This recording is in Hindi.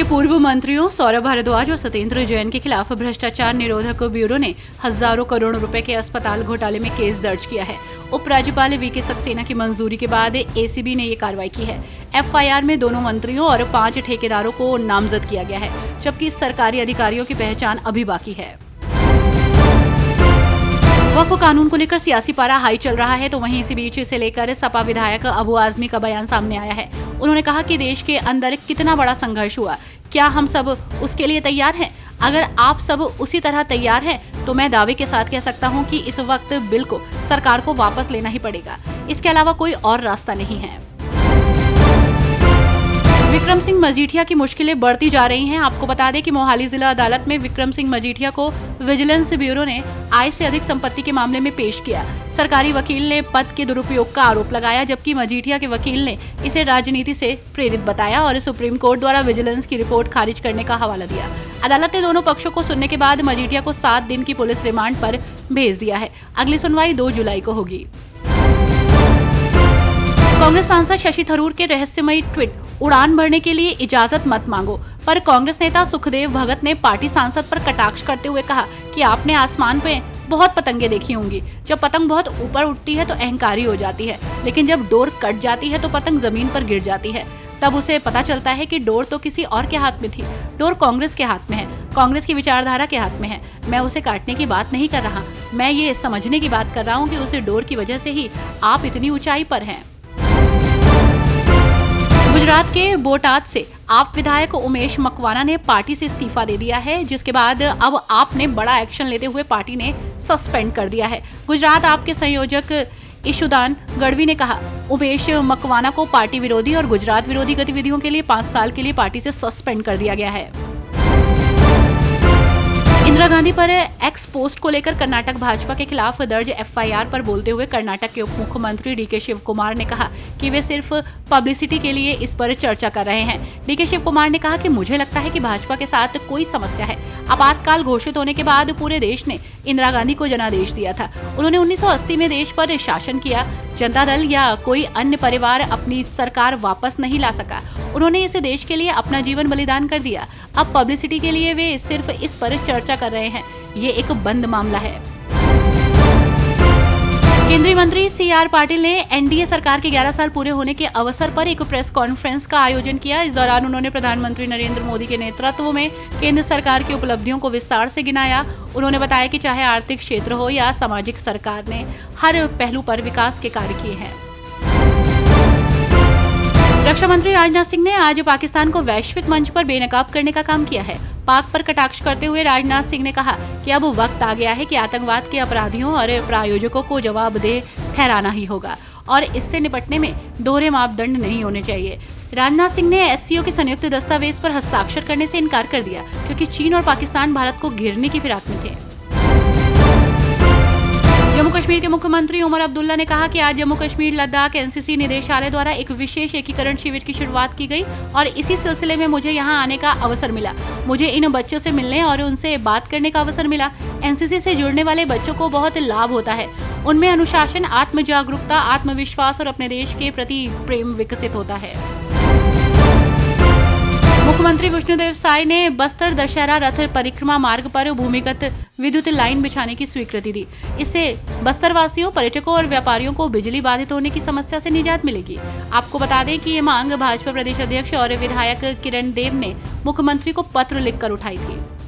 के पूर्व मंत्रियों सौरभ भारद्वाज और सत्येंद्र जैन के खिलाफ भ्रष्टाचार निरोधक ब्यूरो ने हजारों करोड़ रुपए के अस्पताल घोटाले में केस दर्ज किया है। उपराज्यपाल वीके सक्सेना की मंजूरी के बाद एसीबी ने ये कार्रवाई की है। एफआईआर में दोनों मंत्रियों और 5 ठेकेदारों को नामजद किया गया है, जबकि सरकारी अधिकारियों की पहचान अभी बाकी है। वक्फ कानून को लेकर सियासी पारा हाई चल रहा है, तो वहीं इसी बीच इसे लेकर सपा विधायक अबू आजमी का बयान सामने आया है। उन्होंने कहा कि देश के अंदर कितना बड़ा संघर्ष हुआ, क्या हम सब उसके लिए तैयार हैं? अगर आप सब उसी तरह तैयार हैं, तो मैं दावे के साथ कह सकता हूं कि इस वक्त बिल को सरकार को वापस लेना ही पड़ेगा। इसके अलावा कोई और रास्ता नहीं है। विक्रम सिंह मजीठिया की मुश्किलें बढ़ती जा रही हैं। आपको बता दें कि मोहाली जिला अदालत में विक्रम सिंह मजीठिया को विजिलेंस ब्यूरो ने आय से अधिक संपत्ति के मामले में पेश किया। सरकारी वकील ने पद के दुरुपयोग का आरोप लगाया, जबकि मजीठिया के वकील ने इसे राजनीति से प्रेरित बताया और सुप्रीम कोर्ट द्वारा विजिलेंस की रिपोर्ट खारिज करने का हवाला दिया। अदालत ने दोनों पक्षों को सुनने के बाद मजीठिया को 7 दिन की पुलिस रिमांड पर भेज दिया है। अगली सुनवाई 2 जुलाई को होगी। कांग्रेस सांसद शशि थरूर के रहस्यमयी ट्वीट, उड़ान भरने के लिए इजाजत मत मांगो, पर कांग्रेस नेता सुखदेव भगत ने पार्टी सांसद पर कटाक्ष करते हुए कहा कि आपने आसमान पे बहुत पतंगे देखी होंगी। जब पतंग बहुत ऊपर उठती है तो अहंकारी हो जाती है, लेकिन जब डोर कट जाती है तो पतंग जमीन पर गिर जाती है। तब उसे पता चलता है कि डोर तो किसी और के हाथ में थी। डोर कांग्रेस के हाथ में है, कांग्रेस की विचारधारा के हाथ में है। मैं उसे काटने की बात नहीं कर रहा, मैं ये समझने की बात कर रहा हूँ कि उसे डोर की वजह से ही आप इतनी ऊंचाई पर हैं। गुजरात के बोटाद से आप विधायक उमेश मकवाना ने पार्टी से इस्तीफा दे दिया है, जिसके बाद अब आप ने बड़ा एक्शन लेते हुए पार्टी ने सस्पेंड कर दिया है। गुजरात आप के संयोजक ईशुदान गढ़वी ने कहा, उमेश मकवाना को पार्टी विरोधी और गुजरात विरोधी गतिविधियों के लिए 5 साल के लिए पार्टी से सस्पेंड कर दिया गया है। इंदिरा गांधी पर एक्स पोस्ट को लेकर कर्नाटक भाजपा के खिलाफ दर्ज एफआईआर पर बोलते हुए कर्नाटक के उप मुख्यमंत्री डीके शिव कुमार ने कहा कि वे सिर्फ पब्लिसिटी के लिए इस पर चर्चा कर रहे हैं। डीके शिव कुमार ने कहा कि मुझे लगता है कि भाजपा के साथ कोई समस्या है। आपातकाल घोषित होने के बाद पूरे देश ने इंदिरा गांधी को जनादेश दिया था। उन्होंने 1980 में देश पर शासन किया। जनता दल या कोई अन्य परिवार अपनी सरकार वापस नहीं ला सका। उन्होंने इस देश के लिए अपना जीवन बलिदान कर दिया। अब पब्लिसिटी के लिए वे सिर्फ इस पर चर्चा कर रहे हैं। ये एक बंद मामला है। केंद्रीय मंत्री सीआर पाटिल ने एनडीए सरकार के 11 साल पूरे होने के अवसर पर एक प्रेस कॉन्फ्रेंस का आयोजन किया। इस दौरान उन्होंने प्रधानमंत्री नरेंद्र मोदी के नेतृत्व में केंद्र सरकार की उपलब्धियों को विस्तार से गिनाया। उन्होंने बताया कि चाहे आर्थिक क्षेत्र हो या सामाजिक, सरकार ने हर पहलू पर विकास के कार्य किए हैं। रक्षा मंत्री राजनाथ सिंह ने आज पाकिस्तान को वैश्विक मंच पर बेनकाब करने का काम किया है। पाक पर कटाक्ष करते हुए राजनाथ सिंह ने कहा कि अब वक्त आ गया है कि आतंकवाद के अपराधियों और प्रायोजकों को जवाबदेह ठहराना ही होगा और इससे निपटने में दोहरे मापदंड नहीं होने चाहिए। राजनाथ सिंह ने एससीओ के संयुक्त दस्तावेज पर हस्ताक्षर करने से इनकार कर दिया, क्योंकि चीन और पाकिस्तान भारत को घेरने की फिराक में थे। जम्मू कश्मीर के मुख्यमंत्री उमर अब्दुल्ला ने कहा कि आज जम्मू कश्मीर लद्दाख एनसीसी निदेशालय द्वारा एक विशेष एकीकरण शिविर की शुरुआत की गई और इसी सिलसिले में मुझे यहां आने का अवसर मिला। मुझे इन बच्चों से मिलने और उनसे बात करने का अवसर मिला। एनसीसी से जुड़ने वाले बच्चों को बहुत लाभ होता है। उनमें अनुशासन, आत्म जागरूकता, आत्मविश्वास और अपने देश के प्रति प्रेम विकसित होता है। मुख्यमंत्री विष्णुदेव साय ने बस्तर दशहरा रथ परिक्रमा मार्ग पर भूमिगत विद्युत लाइन बिछाने की स्वीकृति दी। इससे बस्तर वासियों, पर्यटकों और व्यापारियों को बिजली बाधित होने की समस्या से निजात मिलेगी। आपको बता दें कि ये मांग भाजपा प्रदेश अध्यक्ष और विधायक किरण देव ने मुख्यमंत्री को पत्र लिखकर उठाई थी।